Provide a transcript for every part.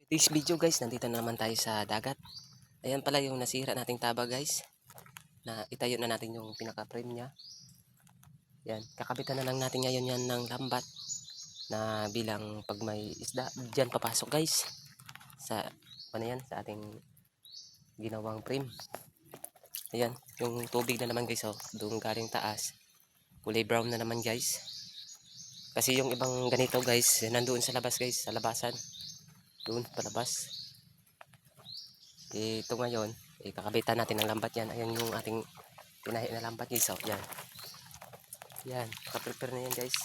This video guys, nandito na naman tayo sa dagat. Ayan pala yung nasira nating taba guys. Na itayo na natin yung pinaka-frame niya. Yan, kakabitan na lang natin ngayon yan ng lambat na bilang pag may isda, diyan papasok guys. Sa ano yan, sa ating ginawang frame. Ayan, yung tubig na naman guys, oh, doon galing taas. Kulay brown na naman guys. Kasi yung ibang ganito guys, nandoon sa labas guys, sa labasan. Doon palabas. Ito ngayon, kakabitan natin ng lambat yan. Ayan yung ating pinahi na lambat guys. Oh, yan. Yan, nakaprepare na yan guys.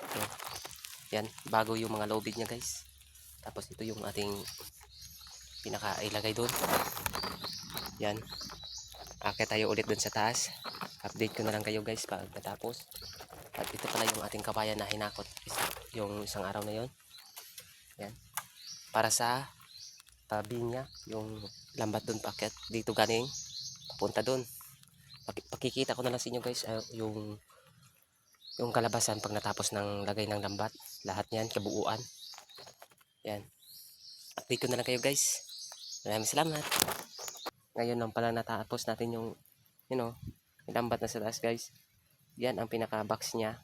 So, yan, bago yung mga lobid niya guys. Tapos ito yung ating pinaka-ilagay doon. Yan. Akit tayo ulit doon sa taas. Update ko na lang kayo guys pag natapos. At ito pala yung ating kabayan na hinakot yung isang araw na yon. Yan. Para sa tabi niya, yung lambat doon paket dito galing punta doon. Pakikita ko na lang sa inyo guys yung kalabasan pag natapos ng lagay ng lambat. Lahat niyan kabuuan. Yan. Update ko na lang kayo guys. Maraming salamat. Ngayon lang pala natapos natin yung yung lambat na sa taas guys. Yan ang pinaka box niya.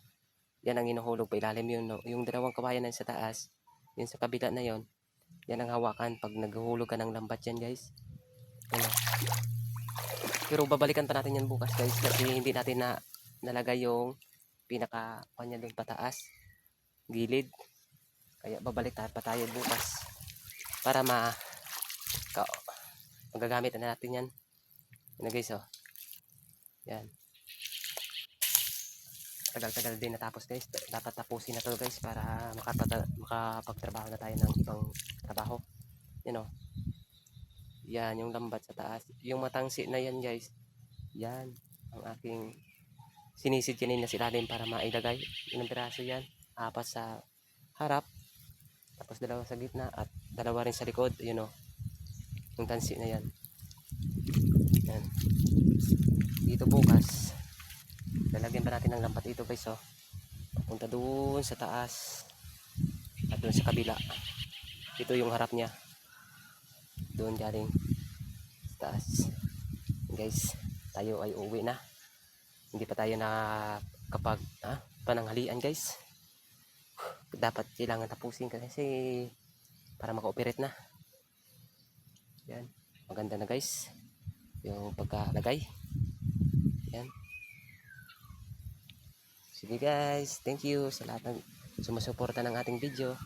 Yan ang inuhulog pa ilalim yun, no? Yung dalawang kawayan na sa taas, yun sa kabila na yon. Yan ang hawakan pag naghulog ka ng lambat yan guys. Ano? Pero babalikan pa natin yan bukas guys kasi hindi natin nalagay yung pinaka kanya doon pataas gilid. Kaya babalik pa tayo bukas para magagamit na natin yan. Yan guys, oh. Yan. Tagal-tagal din natapos guys. Dapat tapusin na to guys para makapagtrabaho na tayo ng ibang trabaho. Yan, oh. Yan yung lambat sa taas. Yung matangsi na yan guys. Yan ang aking sinisid kanina sa ilalim para mailagay. Ilang piraso yan. 4 sa harap. Tapos 2 sa gitna at 2 rin sa likod. Yun, oh. Yung tansi na yan. Yan. Dito bukas lalagyan pa natin ng lambat dito guys, oh. Punta doon sa taas at doon sa kabila. Ito yung harap niya. Doon galing sa taas. Guys, tayo ay uuwi na. Hindi pa tayo kapag pananghalian guys. Dapat kailangan tapusin kasi para maka-operate na. Yan, maganda na guys yung pagkalagay. Yan. Sige guys, thank you sa lahat ng sumusuporta ng ating video.